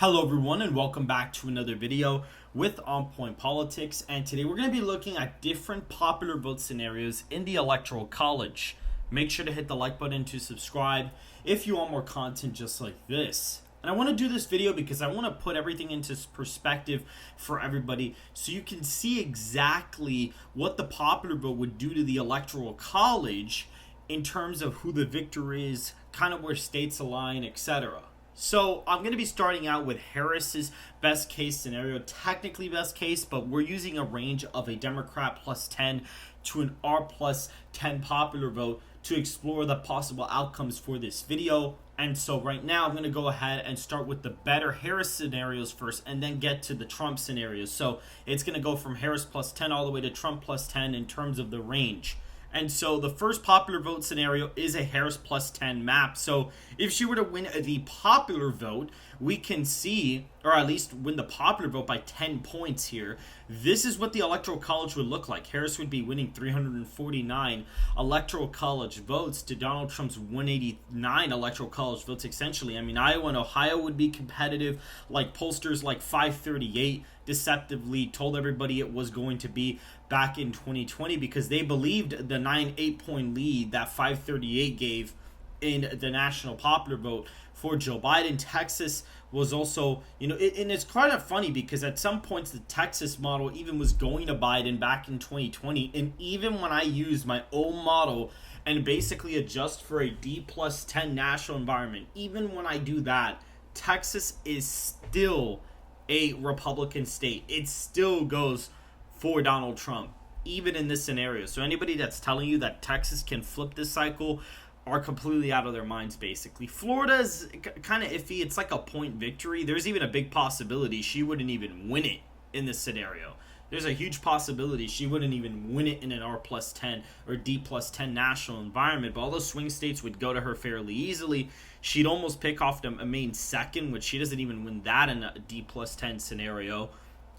Hello everyone and welcome back to another video with On Point Politics, and today we're going to be looking at different popular vote scenarios in the Electoral College. Make sure to hit the like button to subscribe if you want more content just like this. And I want to do this video because I want to put everything into perspective for everybody so you can see exactly what the popular vote would do to the Electoral College in terms of who the victor is, kind of where states align, etc. So I'm going to be starting out with Harris's best case scenario, technically best case, but we're using a range of a Democrat plus 10 to an R plus 10 popular vote to explore the possible outcomes for this video. And so right now I'm going to go ahead and start with the better Harris scenarios first and then get to the Trump scenarios. So it's going to go from Harris plus 10 all the way to Trump plus 10 in terms of the range. And so the first popular vote scenario is a Harris plus 10 map. So if she were to win the popular vote, we can see, or at least win the popular vote by 10 points here. This is what the Electoral College would look like. Harris would be winning 349 Electoral College votes to Donald Trump's 189 Electoral College votes, essentially. I mean, Iowa and Ohio would be competitive, like pollsters like 538 deceptively told everybody it was going to be back in 2020 because they believed the 9-8 point lead that 538 gave in the national popular vote for Joe Biden. Texas was also, and it's kind of funny because at some points the Texas model even was going to Biden back in 2020, and even when I used my own model and basically adjust for a D plus 10 national environment, even when I do that, Texas is still a Republican state. It still goes for Donald Trump, even in this scenario. So anybody that's telling you that Texas can flip this cycle are completely out of their minds, basically. Florida's kind of iffy. It's like a point victory. There's even a big possibility she wouldn't even win it in this scenario. There's a huge possibility she wouldn't even win it in an R plus 10 or D plus 10 national environment, but all those swing states would go to her fairly easily. She'd almost pick off a Maine second, which she doesn't even win that in a D plus 10 scenario.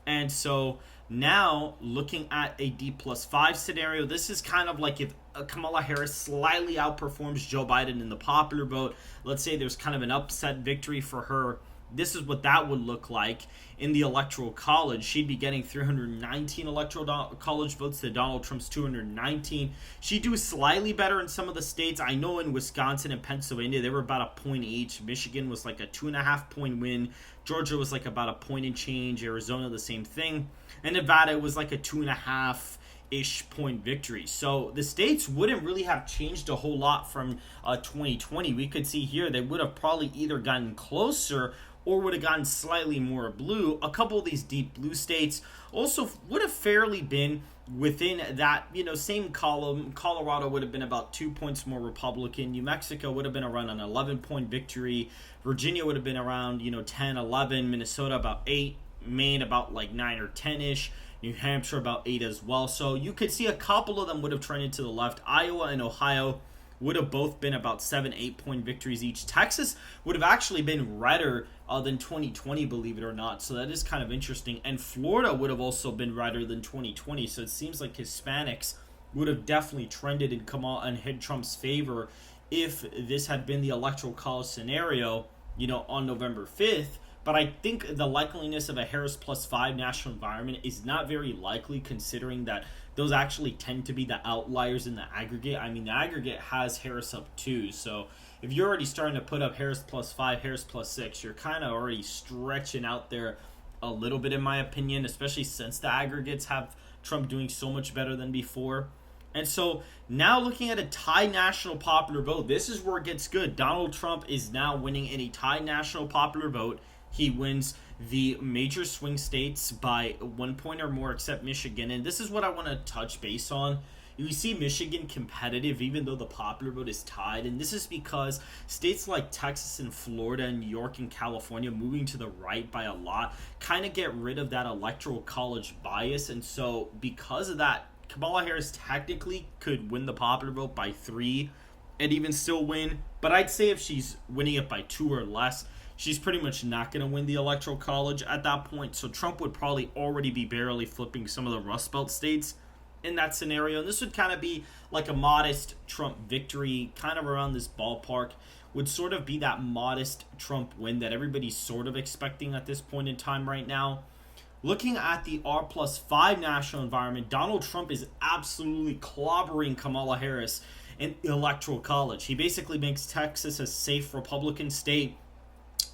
And so now looking at a D plus 5 scenario, this is kind of like if Kamala Harris slightly outperforms Joe Biden in the popular vote. Let's say there's kind of an upset victory for her. This is what that would look like in the Electoral College. She'd be getting 319 Electoral College votes to Donald Trump's 219. She'd do slightly better in some of the states. I know in Wisconsin and Pennsylvania, they were about a point each. Michigan was like a 2.5 point win. Georgia was like about a point and change. Arizona, the same thing. And Nevada was like a 2.5-ish point victory. So the states wouldn't really have changed a whole lot from 2020. We could see here they would have probably either gotten closer or would have gotten slightly more blue. A couple of these deep blue states also would have fairly been within that, same column. Colorado would have been about 2 points more Republican. New Mexico would have been around an 11-point victory. Virginia would have been around, 10, 11. Minnesota about 8. Maine about like 9 or 10-ish. New Hampshire about 8 as well. So you could see a couple of them would have trended to the left. Iowa and Ohio would have both been about 7-8 point victories each. Texas would have actually been redder than 2020, believe it or not. So that is kind of interesting. And Florida would have also been redder than 2020. So it seems like Hispanics would have definitely trended and come out and hit Trump's favor if this had been the Electoral College scenario, on November 5th. But I think the likeliness of a Harris plus 5 national environment is not very likely, considering that those actually tend to be the outliers in the aggregate. I mean, the aggregate has Harris up 2. So if you're already starting to put up Harris plus 5, Harris plus 6, you're kind of already stretching out there a little bit, in my opinion, especially since the aggregates have Trump doing so much better than before. And so now looking at a tied national popular vote, this is where it gets good. Donald Trump is now winning in a tied national popular vote. He wins the major swing states by 1 point or more, except Michigan. And this is what I want to touch base on. You see Michigan competitive even though the popular vote is tied. And this is because states like Texas and Florida and New York and California moving to the right by a lot kind of get rid of that Electoral College bias. And so because of that, Kamala Harris technically could win the popular vote by 3 and even still win. But I'd say if she's winning it by 2 or less, she's pretty much not going to win the Electoral College at that point. So Trump would probably already be barely flipping some of the Rust Belt states in that scenario. And this would kind of be like a modest Trump victory, kind of around this ballpark. would sort of be that modest Trump win that everybody's sort of expecting at this point in time right now. Looking at the R+5 national environment, Donald Trump is absolutely clobbering Kamala Harris in the electoral college. He basically makes Texas a safe Republican state.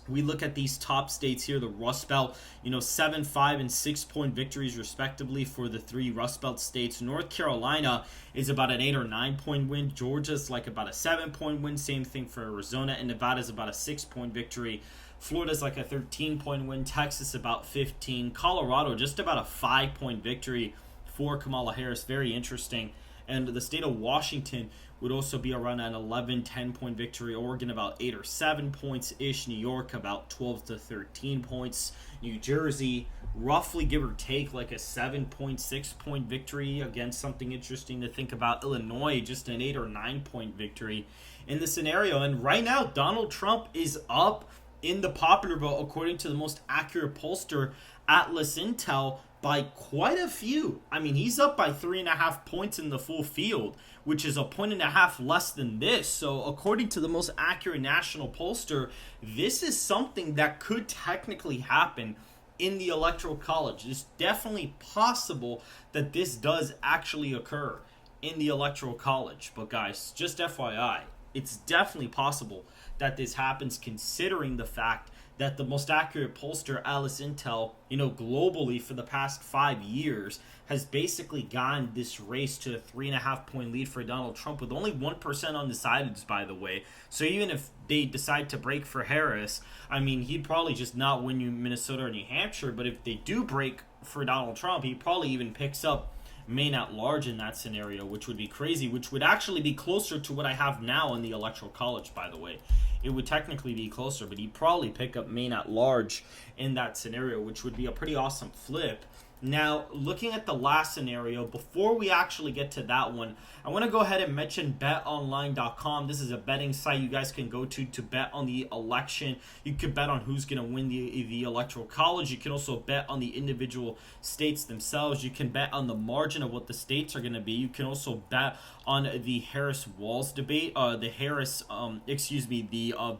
We look at these top states here, the Rust Belt, 7, 5, and 6-point victories respectively for the 3 Rust Belt states. North Carolina is about an 8 or 9-point win. Georgia's like about a 7-point win. Same thing for Arizona, and Nevada's about a 6-point victory. Florida's like a 13-point win. Texas about 15. Colorado just about a 5-point victory for Kamala Harris. Very interesting. And the state of Washington would also be around an 11, 10-point victory. Oregon about 8 or 7 points-ish. New York about 12 to 13 points. New Jersey, roughly give or take, like a 7-point, 6-point victory. Again, something interesting to think about. Illinois, just an 8 or 9-point victory in the scenario. And right now, Donald Trump is up in the popular vote, according to the most accurate pollster, Atlas Intel, by quite a few. I mean, he's up by 3.5 points in the full field, which is 1.5 points less than this. So according to the most accurate national pollster, this is something that could technically happen in the electoral college. It's definitely possible that this does actually occur in the electoral college. But guys, just FYI, it's definitely possible that this happens, considering the fact that the most accurate pollster, Atlas Intel, globally for the past 5 years, has basically gotten this race to a 3.5-point lead for Donald Trump, with only 1% undecideds, by the way. So even if they decide to break for Harris, I mean, he'd probably just not win Minnesota or New Hampshire. But if they do break for Donald Trump, he probably even picks up Maine at large in that scenario, which would be crazy, which would actually be closer to what I have now in the electoral college, by the way. It would technically be closer, but he'd probably pick up Maine at large in that scenario, which would be a pretty awesome flip. Now, looking at the last scenario, before we actually get to that one, I want to go ahead and mention betonline.com. This is a betting site you guys can go to bet on the election. You can bet on who's going to win the electoral college. You can also bet on the individual states themselves. You can bet on the margin of what the states are going to be. You can also bet on the Harris-Walz debate, the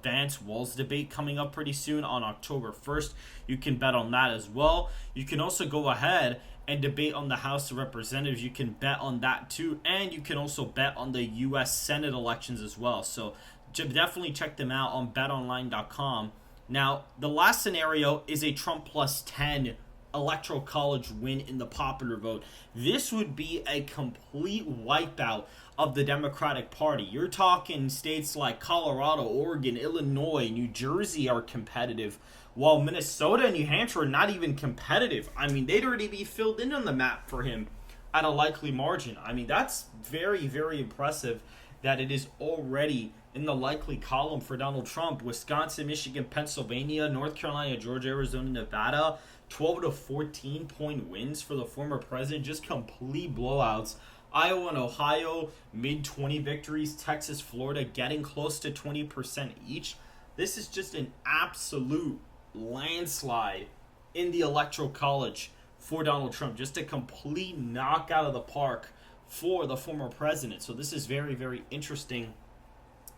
Vance-Walz debate coming up pretty soon on October 1st. You can bet on that as well. You can also go ahead and debate on the House of Representatives. You can bet on that too. And you can also bet on the U.S. Senate elections as well. So definitely check them out on betonline.com. Now, the last scenario is a Trump+10 electoral college win in the popular vote. This would be a complete wipeout of the Democratic Party. You're talking states like Colorado, Oregon, Illinois, New Jersey are competitive, while Minnesota and New Hampshire are not even competitive. I mean, they'd already be filled in on the map for him at a likely margin. I mean, that's very, very impressive that it is already in the likely column for Donald Trump. Wisconsin, Michigan, Pennsylvania, North Carolina, Georgia, Arizona, Nevada, 12 to 14 point wins for the former president, just complete blowouts. Iowa and Ohio, mid-20 victories. Texas, Florida, getting close to 20% each. This is just an absolute landslide in the electoral college for Donald Trump. Just a complete knockout of the park for the former president. So this is very, very interesting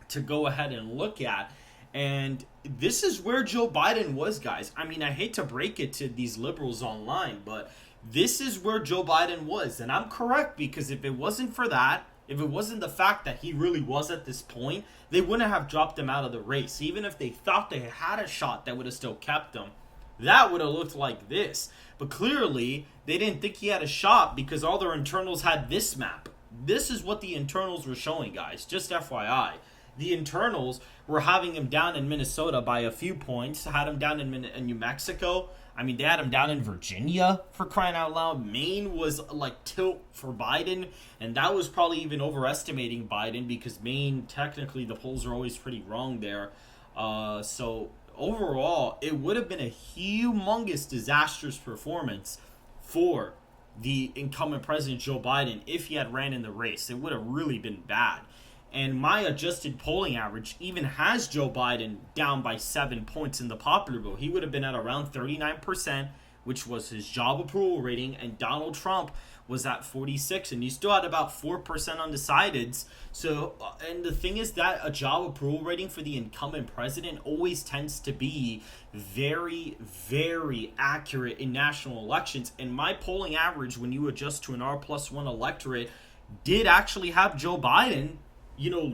to go ahead and look at. And this is where Joe Biden was, guys. I mean, I hate to break it to these liberals online, but this is where Joe Biden was. And I'm correct, because if it wasn't for that, if it wasn't the fact that he really was at this point, they wouldn't have dropped him out of the race. Even if they thought they had a shot, that would have still kept him. That would have looked like this. But clearly, they didn't think he had a shot because all their internals had this map. This is what the internals were showing, guys. Just FYI. The internals were having him down in Minnesota by a few points, had him down in New Mexico. I mean, they had him down in Virginia, for crying out loud. Maine was like tilt for Biden, and that was probably even overestimating Biden, because Maine, technically, the polls are always pretty wrong there. So overall, it would have been a humongous, disastrous performance for the incumbent president, Joe Biden, if he had ran in the race. It would have really been bad. And my adjusted polling average even has Joe Biden down by 7 points in the popular vote. He would have been at around 39%, which was his job approval rating, and Donald Trump was at 46, and you still had about 4% undecideds. So, and the thing is that a job approval rating for the incumbent president always tends to be very, very accurate in national elections. And my polling average, when you adjust to an R+1 electorate, did actually have Joe Biden,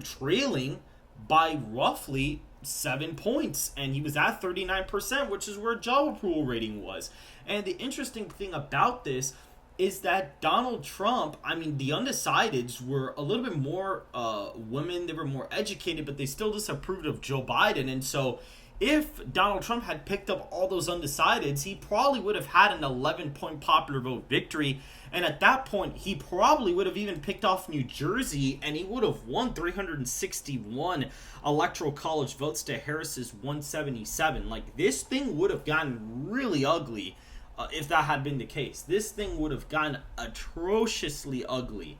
trailing by roughly 7 points, and he was at 39%, which is where job approval rating was. And the interesting thing about this is that Donald Trump, the undecideds were a little bit more women, they were more educated, but they still disapproved of Joe Biden. And so if Donald Trump had picked up all those undecideds, he probably would have had an 11-point popular vote victory. And at that point, he probably would have even picked off New Jersey, and he would have won 361 electoral college votes to Harris's 177. Like, this thing would have gotten really ugly if that had been the case. This thing would have gotten atrociously ugly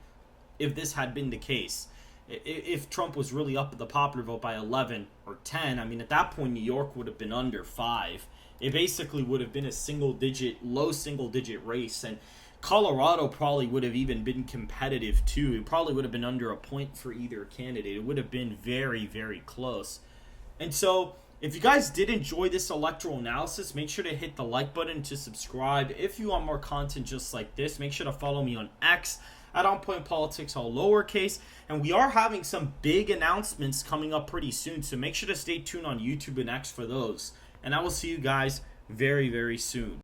if this had been the case. If Trump was really up at the popular vote by 11 or 10, at that point, New York would have been under 5. It basically would have been a low single-digit race, and Colorado probably would have even been competitive too. It probably would have been under a point for either candidate. It would have been very, very close. And so, if you guys did enjoy this electoral analysis, make sure to hit the like button to subscribe. If you want more content just like this, make sure to follow me on X at onpointpolitics, all lowercase. And we are having some big announcements coming up pretty soon, so make sure to stay tuned on YouTube and X for those. And I will see you guys very, very soon.